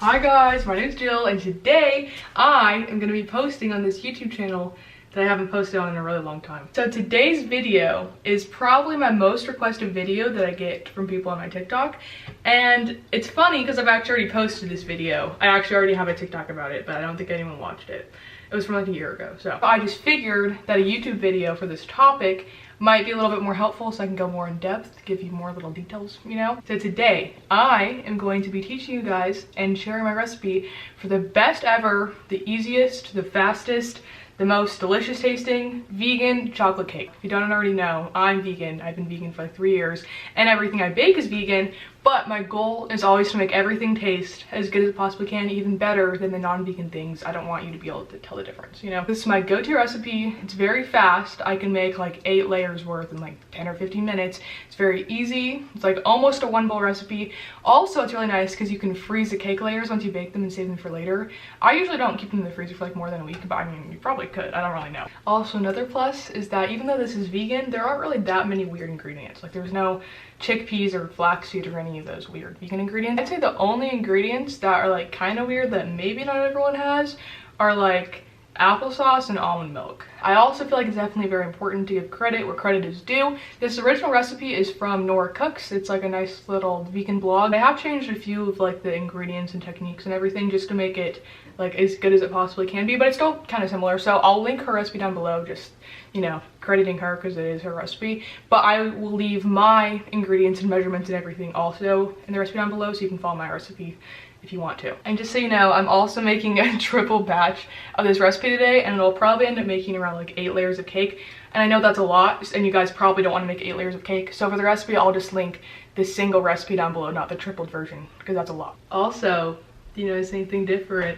Hi guys, my name is Jill and today I am going to be posting on this YouTube channel that I haven't posted on in a really long time. So today's video is probably my most requested video that I get from people on my TikTok. And it's funny because I've actually already posted this video. I actually already have a TikTok about it, but I don't think anyone watched it. It was from like a year ago. So I just figured that a YouTube video for this topic might be a little bit more helpful so I can go more in depth, give you more little details, you know? So today, I am going to be teaching you guys and sharing my recipe for the best ever, the easiest, the fastest, the most delicious tasting vegan chocolate cake. If you don't already know, I'm vegan. I've been vegan for like 3 years and everything I bake is vegan, but my goal is always to make everything taste as good as it possibly can, even better than the non-vegan things. I don't want you to be able to tell the difference, you know? This is my go-to recipe. It's very fast. I can make like 8 layers worth in like 10 or 15 minutes. It's very easy. It's like almost a 1 bowl recipe. Also, it's really nice because you can freeze the cake layers once you bake them and save them for later. I usually don't keep them in the freezer for like more than a week, but I mean, you probably could. I don't really know. Also, another plus is that even though this is vegan, there aren't really that many weird ingredients. Like there's no chickpeas or flaxseed or any of those weird vegan ingredients. I'd say the only ingredients that are like kind of weird that maybe not everyone has are like applesauce and almond milk. I also feel like it's definitely very important to give credit where credit is due. This original recipe is from Nora Cooks. It's like a nice little vegan blog. I have changed a few of like the ingredients and techniques and everything just to make it like as good as it possibly can be, but it's still kind of similar. So I'll link her recipe down below, just, you know, crediting her because it is her recipe. But I will leave my ingredients and measurements and everything also in the recipe down below so you can follow my recipe if you want to. And just so you know, I'm also making a triple batch of this recipe today, and it'll probably end up making around like 8 layers of cake. And I know that's a lot, and you guys probably don't want to make 8 layers of cake. So for the recipe, I'll just link the single recipe down below, not the tripled version, because that's a lot. Also, do you notice anything different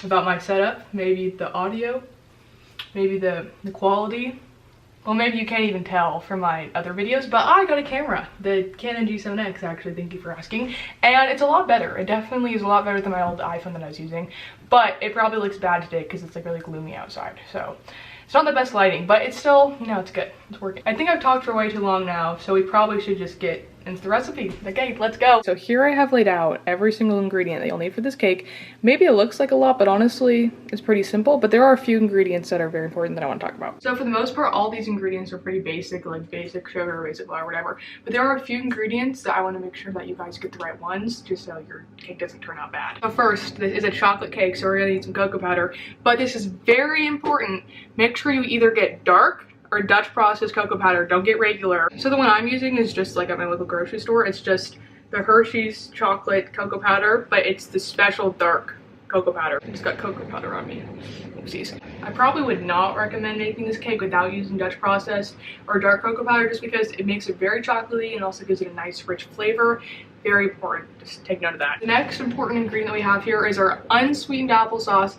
about my setup? Maybe the audio, maybe the quality. Well, maybe you can't even tell from my other videos, but I got a camera, the Canon G7X, actually, thank you for asking, and it's a lot better. It definitely is a lot better than my old iPhone that I was using, but it probably looks bad today because it's like really gloomy outside, so it's not the best lighting, but it's still, you know, it's good, it's working. I think I've talked for way too long now, so we probably should just get into the recipe. Okay, let's go. So here I have laid out every single ingredient that you'll need for this cake. Maybe it looks like a lot, but honestly, it's pretty simple, but there are a few ingredients that are very important that I want to talk about. So for the most part, all these ingredients are pretty basic, like basic sugar, basic flour, whatever, but there are a few ingredients that I want to make sure that you guys get the right ones, just so your cake doesn't turn out bad. So first, this is a chocolate cake, so we're gonna need some cocoa powder, but this is very important. Make sure you either get dark or Dutch processed cocoa powder. Don't get regular. So the one I'm using is just like at my local grocery store. It's just the Hershey's chocolate cocoa powder, but it's the special dark cocoa powder. I just got cocoa powder on me. Oopsies. I probably would not recommend making this cake without using Dutch processed or dark cocoa powder just because it makes it very chocolatey and also gives it a nice rich flavor. Very important. Just take note of that. The next important ingredient that we have here is our unsweetened applesauce.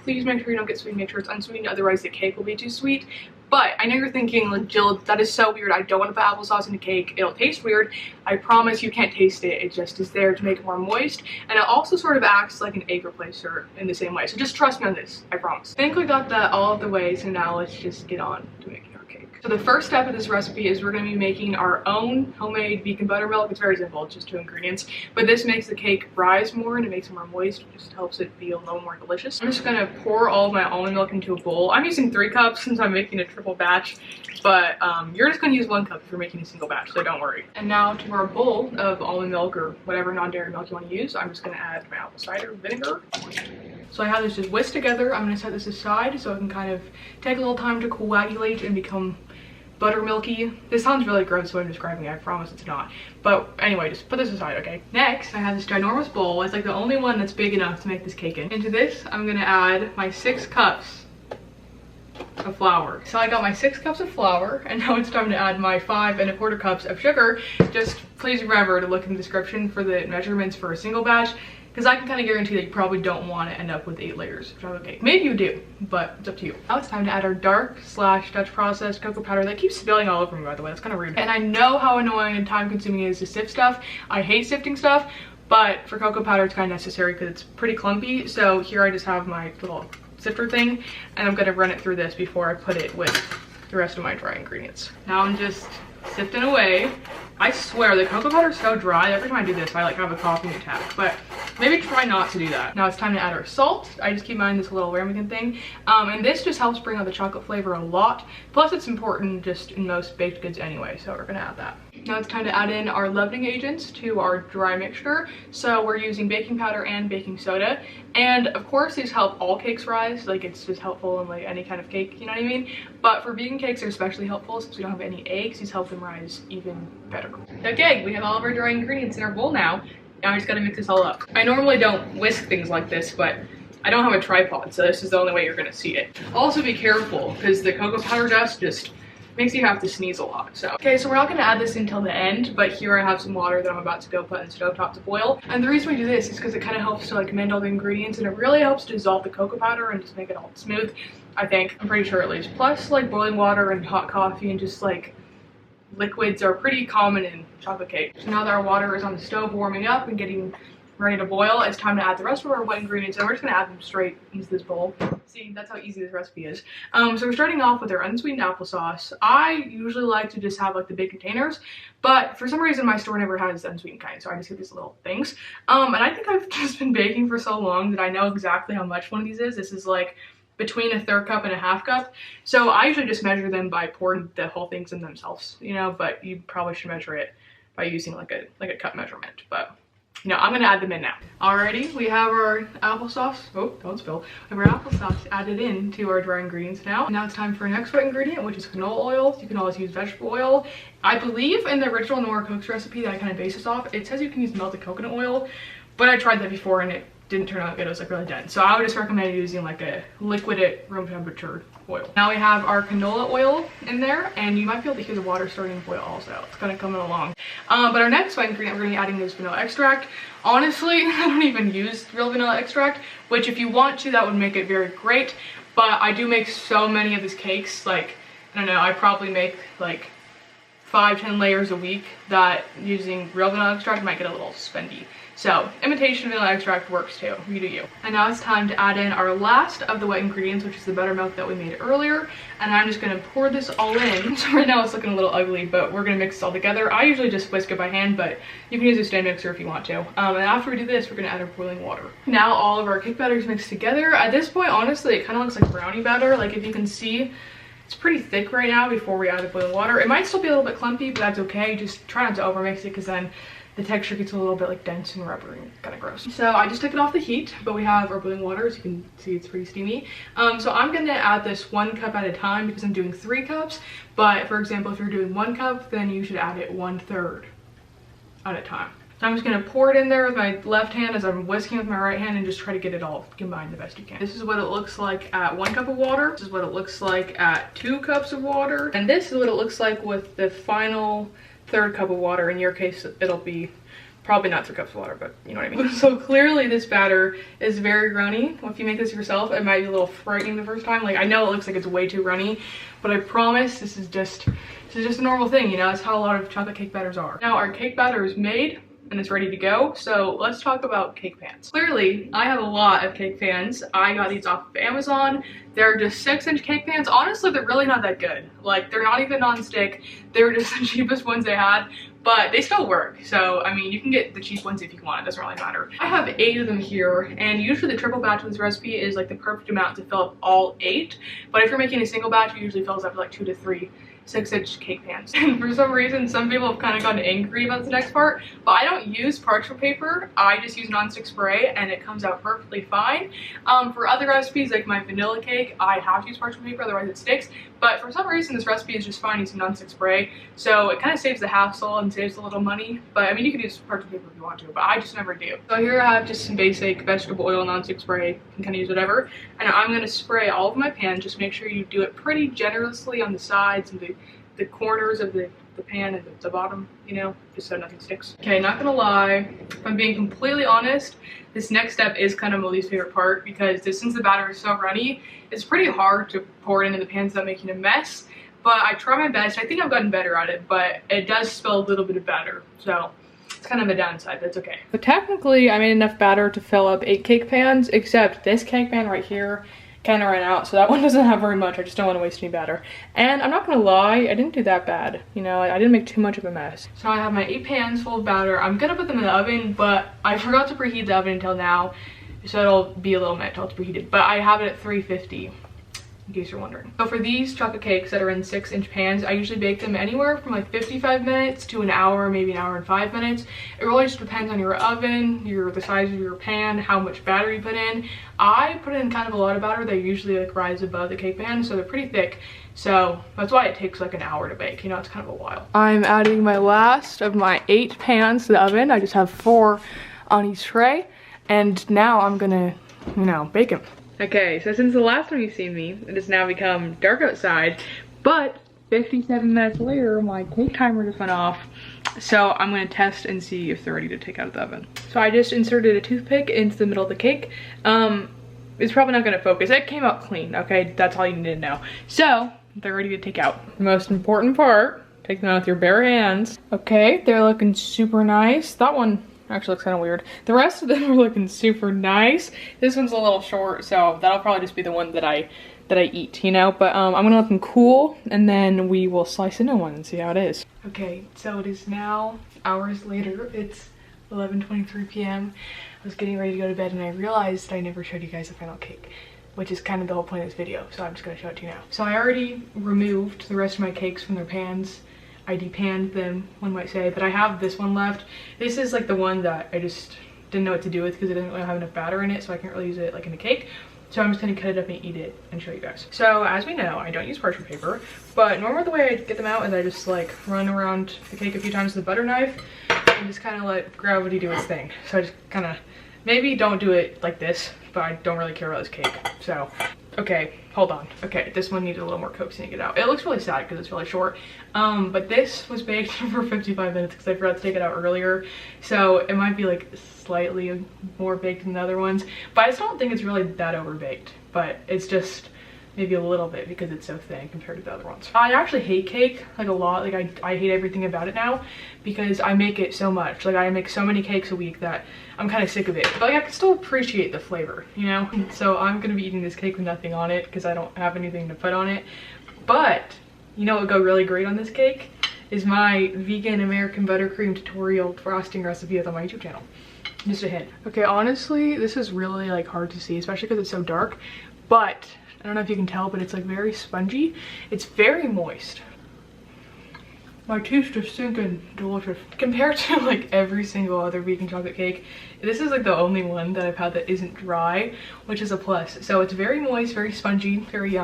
Please make sure you don't get sweet, make sure it's unsweetened, otherwise the cake will be too sweet. But I know you're thinking, like, Jill, that is so weird. I don't want to put applesauce in a cake. It'll taste weird. I promise you can't taste it. It just is there to make it more moist. And it also sort of acts like an egg replacer in the same way. So just trust me on this. I promise. I think we got that all of the way. So now let's just get on to making our cake. So the first step of this recipe is we're going to be making our own homemade vegan buttermilk. It's very simple. It's just 2 ingredients. But this makes the cake rise more and it makes it more moist. It just helps it be a little more delicious. I'm just going to pour all of my almond milk into a bowl. I'm using 3 cups since I'm making a triple batch, but you're just going to use 1 cup if you're making a single batch, so don't worry. And now to our bowl of almond milk or whatever non-dairy milk you want to use, I'm just going to add my apple cider vinegar. So I have this just whisked together. I'm going to set this aside so it can kind of take a little time to coagulate and become buttermilky. This sounds really gross when I'm describing it, I promise it's not. But anyway, just put this aside, okay? Next, I have this ginormous bowl. It's like the only one that's big enough to make this cake in. Into this, I'm gonna add my 6 cups of flour. So I got my 6 cups of flour, and now it's time to add my 5 1/4 cups of sugar. Just please remember to look in the description for the measurements for a single batch, because I can kind of guarantee that you probably don't want to end up with 8 layers of chocolate cake. Maybe you do, but it's up to you. Now it's time to add our dark / Dutch processed cocoa powder that keeps spilling all over me, by the way. That's kind of rude. And I know how annoying and time consuming it is to sift stuff. I hate sifting stuff, but for cocoa powder it's kind of necessary because it's pretty clumpy. So here I just have my little sifter thing, and I'm going to run it through this before I put it with the rest of my dry ingredients. Now I'm just sifting away. I swear the cocoa powder is so dry. Every time I do this I like have a coughing attack, but maybe try not to do that. Now it's time to add our salt. I just keep mine this little ramekin thing. And this just helps bring out the chocolate flavor a lot. Plus it's important just in most baked goods anyway, so we're gonna add that. Now it's time to add in our leavening agents to our dry mixture. So we're using baking powder and baking soda. And of course these help all cakes rise. Like it's just helpful in like any kind of cake, you know what I mean? But for vegan cakes they're especially helpful since we don't have any eggs. These help them rise even better. Okay, we have all of our dry ingredients in our bowl now. Now I just gotta mix this all up. I normally don't whisk things like this, but I don't have a tripod, so this is the only way you're gonna see it. Also be careful, because the cocoa powder dust just makes you have to sneeze a lot. So okay, so we're not gonna add this until the end, but here I have some water that I'm about to go put in the stovetop to boil. And the reason we do this is because it kind of helps to like mend all the ingredients, and it really helps to dissolve the cocoa powder and just make it all smooth, I think. I'm pretty sure at least. Plus like boiling water and hot coffee and just like liquids are pretty common in chocolate cake. So now that our water is on the stove warming up and getting ready to boil, it's time to add the rest of our wet ingredients, and we're just gonna add them straight into this bowl. See, that's how easy this recipe is. So we're starting off with our unsweetened applesauce. I usually like to just have like the big containers, but for some reason my store never has the unsweetened kind, so I just get these little things. And I think I've just been baking for so long that I know exactly how much one of these is. This is like between a 1/3 cup and a 1/2 cup. So I usually just measure them by pouring the whole things in themselves, you know, but you probably should measure it by using like a cup measurement. But you know, I'm gonna add them in now. Alrighty, we have our applesauce. Oh, don't spill. We have our applesauce added in to our dry ingredients now. Now it's time for our next wet ingredient, which is canola oil. You can always use vegetable oil. I believe in the original Nora Cooks recipe that I kind of base this off, it says you can use melted coconut oil, but I tried that before and it didn't turn out good. It was like really dense. So I would just recommend using like a liquid at room temperature oil. Now we have our canola oil in there, and you might be able to hear the water starting to boil also. It's kind of coming along. But our next wet ingredient we're going to be adding is vanilla extract. Honestly, I don't even use real vanilla extract, which if you want to, that would make it very great. But I do make so many of these cakes, like, I don't know, I probably make like 5-10 layers a week that using real vanilla extract might get a little spendy. So imitation vanilla extract works too. You do you. And now it's time to add in our last of the wet ingredients, which is the buttermilk that we made earlier. And I'm just gonna pour this all in. So right now it's looking a little ugly, but we're gonna mix this all together. I usually just whisk it by hand, but you can use a stand mixer if you want to. And after we do this, we're gonna add our boiling water. Now all of our cake batter is mixed together. At this point, honestly, it kind of looks like brownie batter. Like if you can see, it's pretty thick right now before we add the boiling water. It might still be a little bit clumpy, but that's okay. Just try not to overmix it, because then the texture gets a little bit like dense and rubbery and kind of gross. So I just took it off the heat, but we have our boiling water. As you can see, it's pretty steamy. So I'm gonna add this 1 cup at a time because I'm doing 3 cups. But for example, if you're doing 1 cup, then you should add it 1/3 at a time. So I'm just gonna pour it in there with my left hand as I'm whisking with my right hand and just try to get it all combined the best you can. This is what it looks like at 1 cup of water. This is what it looks like at 2 cups of water. And this is what it looks like with the final 1/3 cup of water. In your case, it'll be probably not 3 cups of water, but you know what I mean. So clearly this batter is very runny. If you make this yourself, it might be a little frightening the first time. Like I know it looks like it's way too runny, but I promise this is just a normal thing, you know. It's how a lot of chocolate cake batters are. Now our cake batter is made and it's ready to go. So let's talk about cake pans. Clearly, I have a lot of cake pans. I got these off of Amazon. They're just 6-inch cake pans. Honestly, they're really not that good. Like, they're not even non-stick. They're just the cheapest ones they had, but they still work. So, I mean, you can get the cheap ones if you want. It doesn't really matter. I have 8 of them here, and usually the triple batch of this recipe is like the perfect amount to fill up all 8. But if you're making a single batch, it usually fills up to like 2 to 3 6-inch cake pans. And for some reason, some people have kind of gotten angry about the next part, but I don't use parchment paper. I just use nonstick spray and it comes out perfectly fine. For other recipes like my vanilla cake, I have to use parchment paper, otherwise it sticks. But for some reason, this recipe is just fine using nonstick spray. So it kind of saves the hassle and saves a little money. But I mean, you can use parchment paper if you want to, but I just never do. So here I have just some basic vegetable oil nonstick spray. You can kind of use whatever. And I'm gonna spray all of my pan. Just make sure you do it pretty generously on the sides and the corners of the pan and the bottom, you know, just so nothing sticks. Okay, not gonna lie, if I'm being completely honest, this next step is kind of my least favorite part, because since the batter is so runny, it's pretty hard to pour it into the pans without making a mess. But I try my best. I think I've gotten better at it, but it does spill a little bit of batter, so it's kind of a downside. That's okay. But technically, I made enough batter to fill up 8 cake pans, except this cake pan right here kind of ran out, so that one doesn't have very much. I just don't want to waste any batter. And I'm not gonna lie, I didn't do that bad. You know, I didn't make too much of a mess. So I have my 8 pans full of batter. I'm gonna put them in the oven, but I forgot to preheat the oven until now, so it'll be a little minute till it's preheated. But I have it at 350. In case you're wondering. So for these chocolate cakes that are in 6-inch pans, I usually bake them anywhere from like 55 minutes to an hour, maybe an hour and 5 minutes. It really just depends on your oven, the size of your pan, how much batter you put in. I put in kind of a lot of batter. They usually like rise above the cake pan, so they're pretty thick. So that's why it takes like an hour to bake. You know, it's kind of a while. I'm adding my last of my 8 pans to the oven. I just have 4 on each tray. And now I'm gonna, you know, bake them. Okay, so since the last time you've seen me, it has now become dark outside, but 57 minutes later, my cake timer just went off. So I'm gonna test and see if they're ready to take out of the oven. So I just inserted a toothpick into the middle of the cake. It's probably not gonna focus. It came out clean, okay? That's all you need to know. So they're ready to take out. The most important part, take them out with your bare hands. Okay, they're looking super nice. That one actually looks kind of weird. The rest of them are looking super nice. This one's a little short, so that'll probably just be the one that I eat, you know? But I'm gonna let them cool, and then we will slice into one and see how it is. Okay, so it is now hours later. It's 11:23 p.m. I was getting ready to go to bed, and I realized I never showed you guys the final cake, which is kind of the whole point of this video, so I'm just gonna show it to you now. So I already removed the rest of my cakes from their pans. I depanned them, one might say, but I have this one left. This is like the one that I just didn't know what to do with because it doesn't really have enough batter in it, so I can't really use it like in a cake. So I'm just gonna cut it up and eat it and show you guys. So as we know, I don't use parchment paper, but normally the way I get them out is I just like run around the cake a few times with a butter knife and just kind of let gravity do its thing. So I just kind of, maybe don't do it like this, but I don't really care about this cake. So, okay, hold on. Okay, this one needs a little more coaxing to get out. It looks really sad because it's really short. But this was baked for 55 minutes because I forgot to take it out earlier. So it might be like slightly more baked than the other ones, but I still don't think it's really that overbaked, but it's just maybe a little bit because it's so thin compared to the other ones. I actually hate cake like a lot. Like I hate everything about it now because I make it so much. Like I make so many cakes a week that I'm kind of sick of it, but like I can still appreciate the flavor, you know? So I'm gonna be eating this cake with nothing on it because I don't have anything to put on it. But you know what would go really great on this cake is my vegan American buttercream tutorial frosting recipe that's on my YouTube channel. Just a hint. Okay, honestly, this is really like hard to see, especially because it's so dark, but I don't know if you can tell, but it's like very spongy. It's very moist. My teeth's just sinking. Delicious. Compared to like every single other vegan chocolate cake, this is like the only one that I've had that isn't dry, which is a plus. So it's very moist, very spongy, very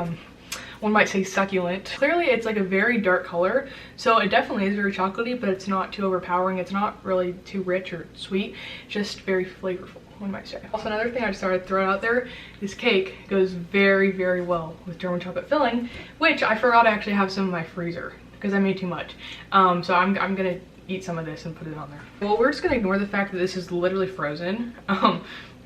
one might say succulent. Clearly it's like a very dark color, so it definitely is very chocolatey, but it's not too overpowering. It's not really too rich or sweet, just very flavorful, one might say. Also, another thing I just started throwing out there, this cake goes very, very well with German chocolate filling, which I forgot I actually have some in my freezer because I made too much. So I'm gonna eat some of this and put it on there. Well, we're just gonna ignore the fact that this is literally frozen.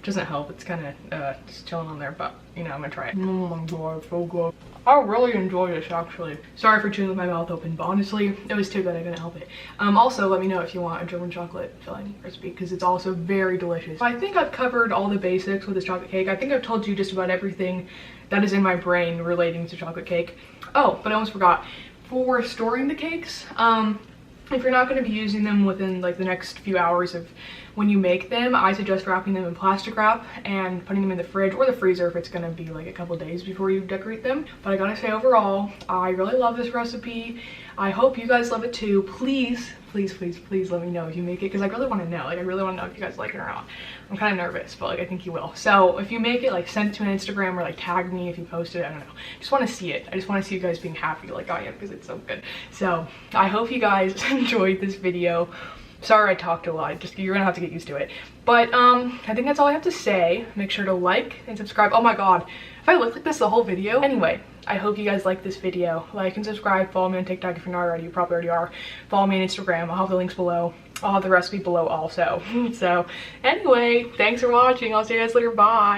Doesn't help, it's kind of just chilling on there, but you know, I'm gonna try it. Oh my god, so good. I really enjoy this actually. Sorry for chewing with my mouth open, but honestly, it was too good, I couldn't help it. Also, let me know if you want a German chocolate filling recipe because it's also very delicious. I think I've covered all the basics with this chocolate cake. I think I've told you just about everything that is in my brain relating to chocolate cake. Oh, but I almost forgot. For storing the cakes, if you're not going to be using them within like the next few hours of when you make them, I suggest wrapping them in plastic wrap and putting them in the fridge or the freezer if it's going to be like a couple days before you decorate them. But I gotta say, overall, I really love this recipe. I hope you guys love it too. Please, please, please, please let me know if you make it because I really want to know. Like I really want to know if you guys like it or not. I'm kind of nervous, but like I think you will. So if you make it, like send it to an Instagram or like tag me if you post it. I don't know. I just want to see it. I just want to see you guys being happy like I am because it's so good. So I hope you guys enjoyed this video. Sorry I talked a lot, just you're gonna have to get used to it. But I think that's all I have to say. Make sure to like and subscribe. Oh my god, if I look like this the whole video. Anyway, I hope you guys like this video. Like and subscribe, follow me on TikTok if you're not already, you probably already are. Follow me on Instagram, I'll have the links below. I'll have the recipe below also. So anyway, thanks for watching, I'll see you guys later, bye.